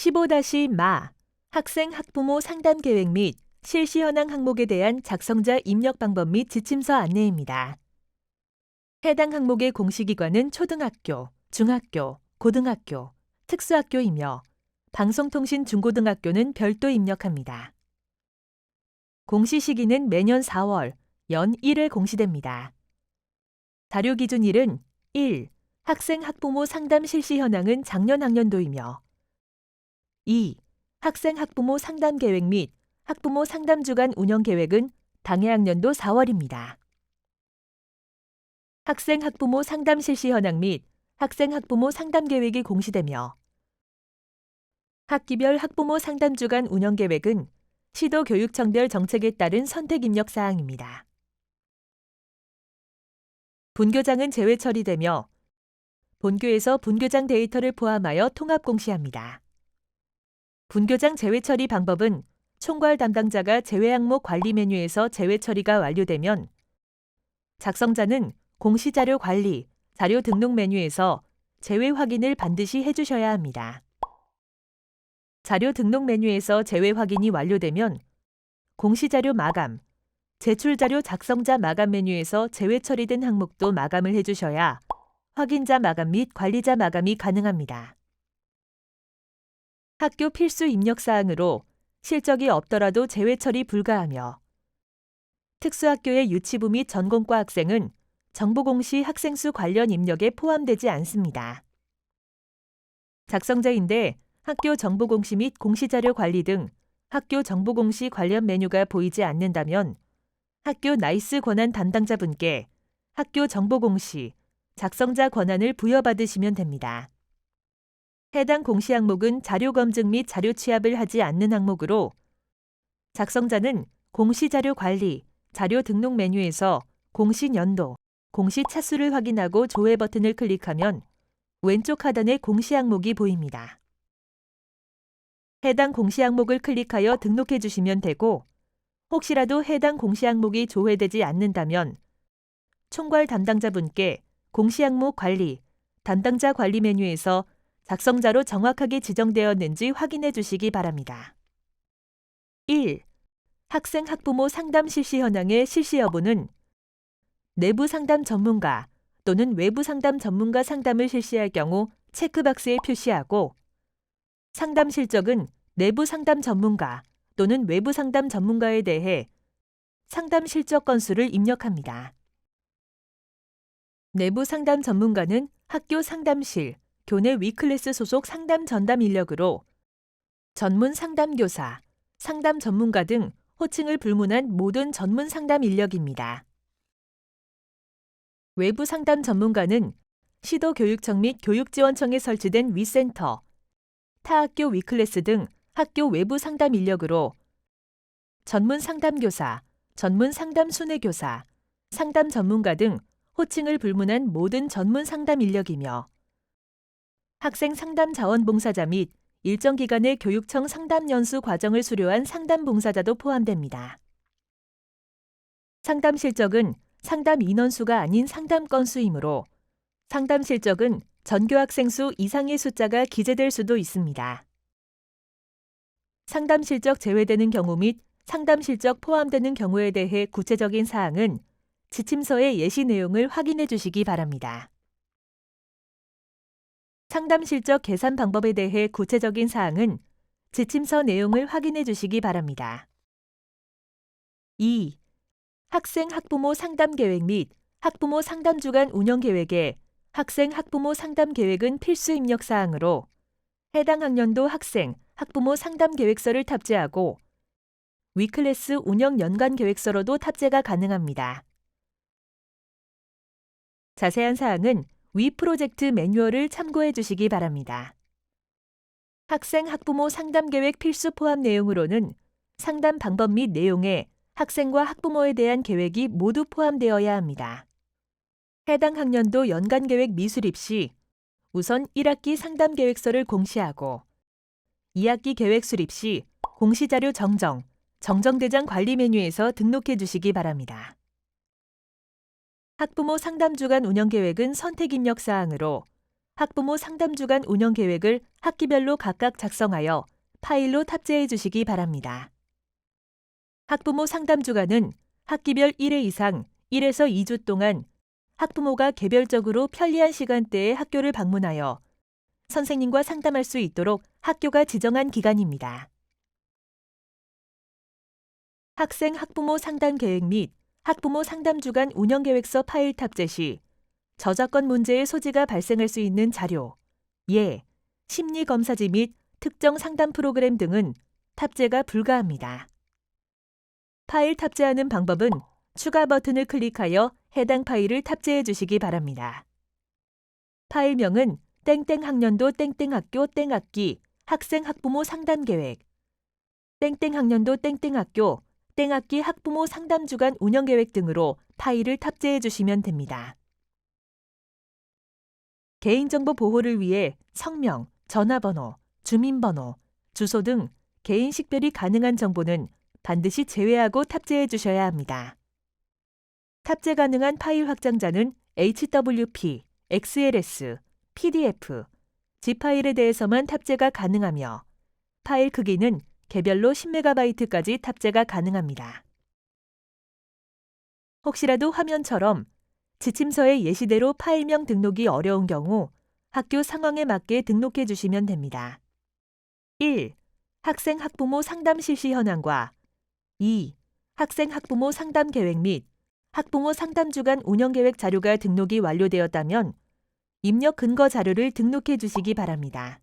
15-마 학생 학부모 상담 계획 및 실시 현황 항목에 대한 작성자 입력 방법 및 지침서 안내입니다. 해당 항목의 공시기관은 초등학교, 중학교, 고등학교, 특수학교이며 방송통신 중고등학교는 별도 입력합니다. 공시 시기는 매년 4월, 연 1회 공시됩니다. 자료 기준일은 1. 학생 학부모 상담 실시 현황은 작년 학년도이며 2. 학생 학부모 상담 계획 및 학부모 상담 주간 운영 계획은 당해 학년도 4월입니다. 학생 학부모 상담 실시 현황 및 학생 학부모 상담 계획이 공시되며 학기별 학부모 상담 주간 운영 계획은 시도교육청별 정책에 따른 선택 입력 사항입니다. 분교장은 제외 처리되며 본교에서 분교장 데이터를 포함하여 통합 공시합니다. 분교장 제외 처리 방법은 총괄 담당자가 제외 항목 관리 메뉴에서 제외 처리가 완료되면 작성자는 공시자료 관리, 자료 등록 메뉴에서 제외 확인을 반드시 해주셔야 합니다. 자료 등록 메뉴에서 제외 확인이 완료되면 공시자료 마감, 제출자료 작성자 마감 메뉴에서 제외 처리된 항목도 마감을 해주셔야 확인자 마감 및 관리자 마감이 가능합니다. 학교 필수 입력사항으로 실적이 없더라도 제외 처리 불가하며 특수학교의 유치부 및 전공과 학생은 정보공시 학생수 관련 입력에 포함되지 않습니다. 작성자인데 학교 정보공시 및 공시자료 관리 등 학교 정보공시 관련 메뉴가 보이지 않는다면 학교 나이스 권한 담당자분께 학교 정보공시, 작성자 권한을 부여받으시면 됩니다. 해당 공시 항목은 자료 검증 및 자료 취합을 하지 않는 항목으로 작성자는 공시자료 관리, 자료 등록 메뉴에서 공시 연도, 공시 차수를 확인하고 조회 버튼을 클릭하면 왼쪽 하단에 공시 항목이 보입니다. 해당 공시 항목을 클릭하여 등록해 주시면 되고 혹시라도 해당 공시 항목이 조회되지 않는다면 총괄 담당자분께 공시 항목 관리, 담당자 관리 메뉴에서 작성자로 정확하게 지정되었는지 확인해 주시기 바랍니다. 1. 학생 학부모 상담 실시 현황의 실시 여부는 내부 상담 전문가 또는 외부 상담 전문가 상담을 실시할 경우 체크박스에 표시하고 상담 실적은 내부 상담 전문가 또는 외부 상담 전문가에 대해 상담 실적 건수를 입력합니다. 내부 상담 전문가는 학교 상담실, 교내 위클래스 소속 상담 전담 인력으로 전문 상담교사, 상담 전문가 등 호칭을 불문한 모든 전문 상담 인력입니다. 외부 상담 전문가는 시도교육청 및 교육지원청에 설치된 위센터, 타학교 위클래스 등 학교 외부 상담 인력으로 전문 상담교사, 전문 상담 순회교사, 상담 전문가 등 호칭을 불문한 모든 전문 상담 인력이며 학생 상담 자원봉사자 및 일정 기간의 교육청 상담 연수 과정을 수료한 상담 봉사자도 포함됩니다. 상담 실적은 상담 인원수가 아닌 상담 건수이므로 상담 실적은 전교 학생 수 이상의 숫자가 기재될 수도 있습니다. 상담 실적 제외되는 경우 및 상담 실적 포함되는 경우에 대해 구체적인 사항은 지침서의 예시 내용을 확인해 주시기 바랍니다. 상담 실적 계산 방법에 대해 구체적인 사항은 지침서 내용을 확인해 주시기 바랍니다. 2. 학생 학부모 상담 계획 및 학부모 상담 주간 운영 계획에 학생 학부모 상담 계획은 필수 입력 사항으로 해당 학년도 학생 학부모 상담 계획서를 탑재하고 위클래스 운영 연간 계획서로도 탑재가 가능합니다. 자세한 사항은 위 프로젝트 매뉴얼을 참고해 주시기 바랍니다. 학생 학부모 상담 계획 필수 포함 내용으로는 상담 방법 및 내용에 학생과 학부모에 대한 계획이 모두 포함되어야 합니다. 해당 학년도 연간 계획 미수립 시 우선 1학기 상담 계획서를 공시하고 2학기 계획 수립 시 공시자료 정정대장 관리 메뉴에서 등록해 주시기 바랍니다. 학부모 상담 주간 운영 계획은 선택 입력 사항으로 학부모 상담주간 운영 계획을 학기별로 각각 작성하여 파일로 탑재해 주시기 바랍니다. 학부모 상담주간은 학기별 1회 이상 1에서 2주 동안 학부모가 개별적으로 편리한 시간대에 학교를 방문하여 선생님과 상담할 수 있도록 학교가 지정한 기간입니다. 학생 학부모 상담 계획 및 학부모 상담 주간 운영 계획서 파일 탑재 시 저작권 문제의 소지가 발생할 수 있는 자료, 예, 심리 검사지 및 특정 상담 프로그램 등은 탑재가 불가합니다. 파일 탑재하는 방법은 추가 버튼을 클릭하여 해당 파일을 탑재해 주시기 바랍니다. 파일명은 땡땡 학년도 땡땡 학교 땡 학기 학생 학부모 상담 계획, 땡땡 학년도 땡땡 학교 땡 학기 학부모 상담 주간 운영 계획 등으로 파일을 탑재해 주시면 됩니다. 개인정보 보호를 위해 성명, 전화번호, 주민번호, 주소 등 개인 식별이 가능한 정보는 반드시 제외하고 탑재해 주셔야 합니다. 탑재 가능한 파일 확장자는 HWP, XLS, PDF, zip 파일에 대해서만 탑재가 가능하며 파일 크기는 개별로 10MB까지 탑재가 가능합니다. 혹시라도 화면처럼 지침서의 예시대로 파일명 등록이 어려운 경우 학교 상황에 맞게 등록해 주시면 됩니다. 1. 학생 학부모 상담 실시 현황과 2. 학생 학부모 상담 계획 및 학부모 상담 주간 운영 계획 자료가 등록이 완료되었다면 입력 근거 자료를 등록해 주시기 바랍니다.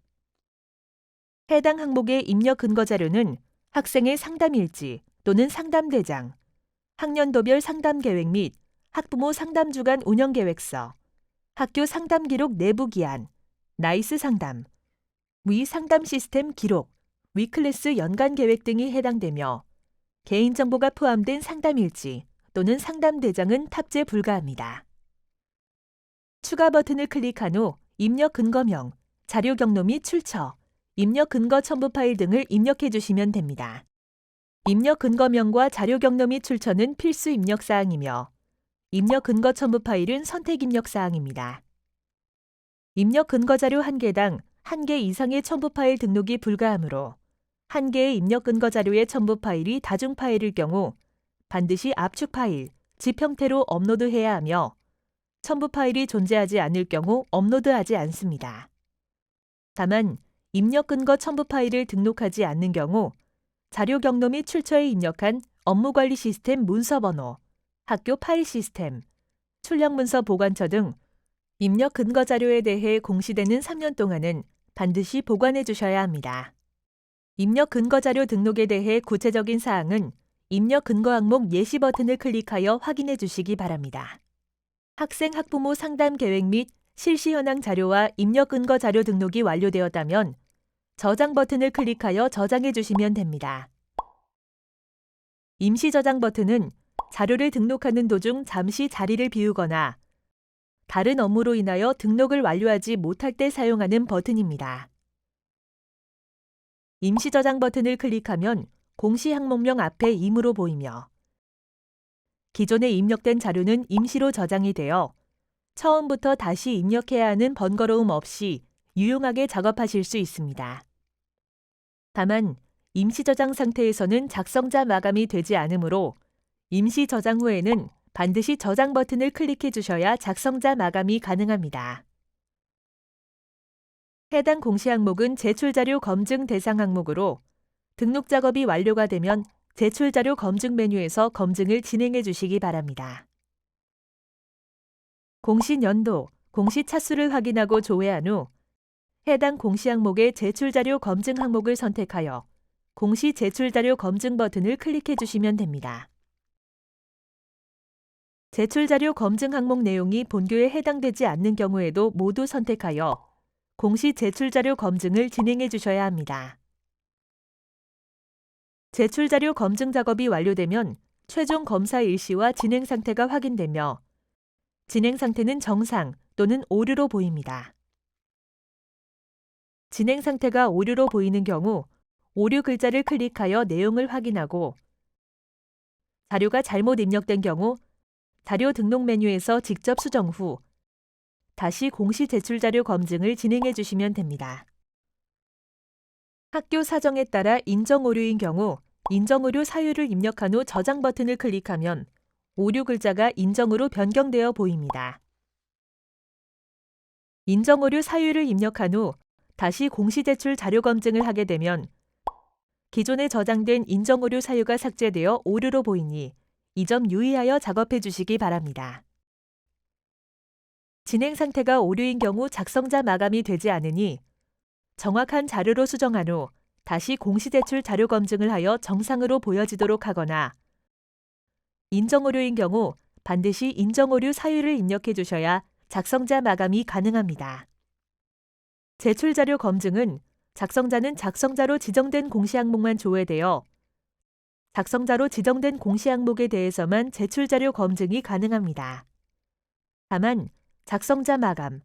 해당 항목의 입력 근거 자료는 학생의 상담 일지 또는 상담 대장, 학년도별 상담 계획 및 학부모 상담 주간 운영 계획서, 학교 상담 기록 내부 기한, 나이스 상담, 위 상담 시스템 기록, 위클래스 연간 계획 등이 해당되며 개인정보가 포함된 상담 일지 또는 상담 대장은 탑재 불가합니다. 추가 버튼을 클릭한 후 입력 근거명, 자료 경로 및 출처, 입력 근거 첨부 파일 등을 입력해 주시면 됩니다. 입력 근거명과 자료 경로 및 출처는 필수 입력 사항이며 입력 근거 첨부 파일은 선택 입력 사항입니다. 입력 근거 자료 1개당 1개 이상의 첨부 파일 등록이 불가하므로 1개의 입력 근거 자료의 첨부 파일이 다중 파일일 경우 반드시 압축 파일, zip 형태로 업로드해야 하며 첨부 파일이 존재하지 않을 경우 업로드하지 않습니다. 다만 입력 근거 첨부 파일을 등록하지 않는 경우 자료 경로 및 출처에 입력한 업무관리 시스템 문서 번호, 학교 파일 시스템, 출력 문서 보관처 등 입력 근거 자료에 대해 공시되는 3년 동안은 반드시 보관해 주셔야 합니다. 입력 근거 자료 등록에 대해 구체적인 사항은 입력 근거 항목 예시 버튼을 클릭하여 확인해 주시기 바랍니다. 학생 학부모 상담 계획 및 실시 현황 자료와 입력 근거 자료 등록이 완료되었다면 저장 버튼을 클릭하여 저장해 주시면 됩니다. 임시 저장 버튼은 자료를 등록하는 도중 잠시 자리를 비우거나 다른 업무로 인하여 등록을 완료하지 못할 때 사용하는 버튼입니다. 임시 저장 버튼을 클릭하면 공시 항목명 앞에 임으로 보이며 기존에 입력된 자료는 임시로 저장이 되어 처음부터 다시 입력해야 하는 번거로움 없이 유용하게 작업하실 수 있습니다. 다만 임시 저장 상태에서는 작성자 마감이 되지 않으므로 임시 저장 후에는 반드시 저장 버튼을 클릭해 주셔야 작성자 마감이 가능합니다. 해당 공시 항목은 제출자료 검증 대상 항목으로 등록 작업이 완료가 되면 제출자료 검증 메뉴에서 검증을 진행해 주시기 바랍니다. 공시 연도, 공시 차수를 확인하고 조회한 후 해당 공시 항목의 제출자료 검증 항목을 선택하여 공시 제출자료 검증 버튼을 클릭해 주시면 됩니다. 제출자료 검증 항목 내용이 본교에 해당되지 않는 경우에도 모두 선택하여 공시 제출자료 검증을 진행해 주셔야 합니다. 제출자료 검증 작업이 완료되면 최종 검사 일시와 진행 상태가 확인되며 진행 상태는 정상 또는 오류로 보입니다. 진행 상태가 오류로 보이는 경우 오류 글자를 클릭하여 내용을 확인하고 자료가 잘못 입력된 경우 자료 등록 메뉴에서 직접 수정 후 다시 공시 제출 자료 검증을 진행해 주시면 됩니다. 학교 사정에 따라 인정 오류인 경우 인정 오류 사유를 입력한 후 저장 버튼을 클릭하면 오류 글자가 인정으로 변경되어 보입니다. 인정 오류 사유를 입력한 후 다시 공시 제출 자료 검증을 하게 되면 기존에 저장된 인정 오류 사유가 삭제되어 오류로 보이니 이 점 유의하여 작업해 주시기 바랍니다. 진행 상태가 오류인 경우 작성자 마감이 되지 않으니 정확한 자료로 수정한 후 다시 공시 제출 자료 검증을 하여 정상으로 보여지도록 하거나 인정 오류인 경우 반드시 인정 오류 사유를 입력해 주셔야 작성자 마감이 가능합니다. 제출 자료 검증은 작성자는 작성자로 지정된 공시 항목만 조회되어 작성자로 지정된 공시 항목에 대해서만 제출 자료 검증이 가능합니다. 다만 작성자 마감,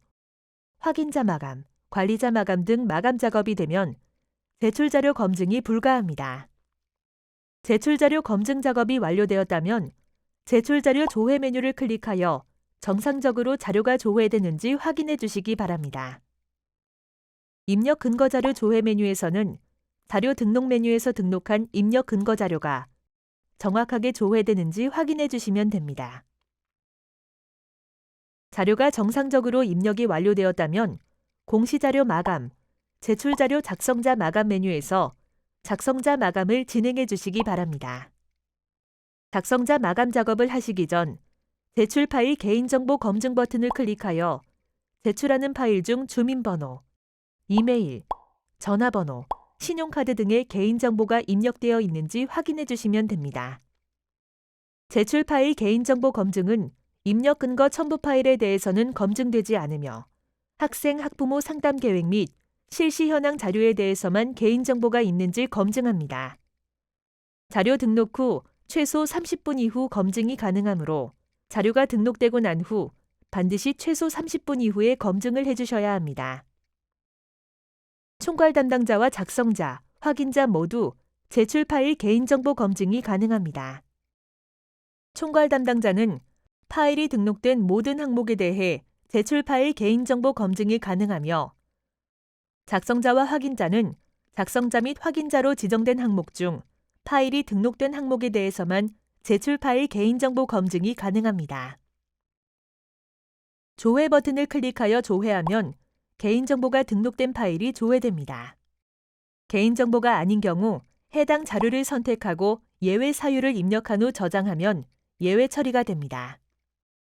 확인자 마감, 관리자 마감 등 마감 작업이 되면 제출 자료 검증이 불가합니다. 제출 자료 검증 작업이 완료되었다면 제출 자료 조회 메뉴를 클릭하여 정상적으로 자료가 조회되는지 확인해 주시기 바랍니다. 입력 근거 자료 조회 메뉴에서는 자료 등록 메뉴에서 등록한 입력 근거 자료가 정확하게 조회되는지 확인해 주시면 됩니다. 자료가 정상적으로 입력이 완료되었다면 공시자료 마감, 제출자료 작성자 마감 메뉴에서 작성자 마감을 진행해 주시기 바랍니다. 작성자 마감 작업을 하시기 전 제출 파일 개인정보 검증 버튼을 클릭하여 제출하는 파일 중 주민번호, 이메일, 전화번호, 신용카드 등의 개인정보가 입력되어 있는지 확인해 주시면 됩니다. 제출 파일 개인정보 검증은 입력 근거 첨부 파일에 대해서는 검증되지 않으며 학생, 학부모 상담 계획 및 실시 현황 자료에 대해서만 개인정보가 있는지 검증합니다. 자료 등록 후 최소 30분 이후 검증이 가능하므로 자료가 등록되고 난 후 반드시 최소 30분 이후에 검증을 해주셔야 합니다. 총괄 담당자와 작성자, 확인자 모두 제출 파일 개인정보 검증이 가능합니다. 총괄 담당자는 파일이 등록된 모든 항목에 대해 제출 파일 개인정보 검증이 가능하며 작성자와 확인자는 작성자 및 확인자로 지정된 항목 중 파일이 등록된 항목에 대해서만 제출 파일 개인정보 검증이 가능합니다. 조회 버튼을 클릭하여 조회하면 개인정보가 등록된 파일이 조회됩니다. 개인정보가 아닌 경우 해당 자료를 선택하고 예외 사유를 입력한 후 저장하면 예외 처리가 됩니다.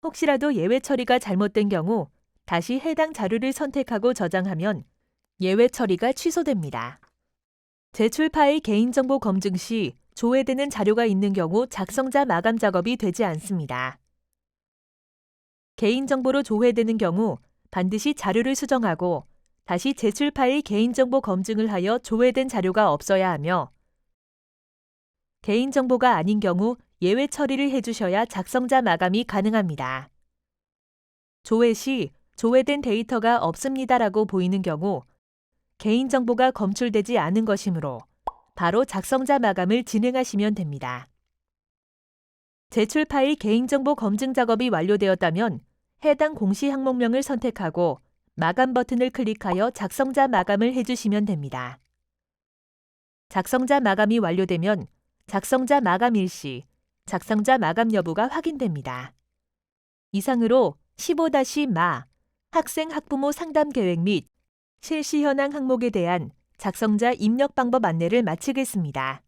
혹시라도 예외 처리가 잘못된 경우 다시 해당 자료를 선택하고 저장하면 예외 처리가 취소됩니다. 제출 파일 개인정보 검증 시 조회되는 자료가 있는 경우 작성자 마감 작업이 되지 않습니다. 개인정보로 조회되는 경우 반드시 자료를 수정하고 다시 제출 파일 개인정보 검증을 하여 조회된 자료가 없어야 하며 개인정보가 아닌 경우 예외 처리를 해주셔야 작성자 마감이 가능합니다. 조회 시 조회된 데이터가 없습니다라고 보이는 경우 개인정보가 검출되지 않은 것이므로 바로 작성자 마감을 진행하시면 됩니다. 제출 파일 개인정보 검증 작업이 완료되었다면 해당 공시 항목명을 선택하고 마감 버튼을 클릭하여 작성자 마감을 해주시면 됩니다. 작성자 마감이 완료되면 작성자 마감 일시, 작성자 마감 여부가 확인됩니다. 이상으로 15-마 학생 학부모 상담 계획 및 실시 현황 항목에 대한 작성자 입력 방법 안내를 마치겠습니다.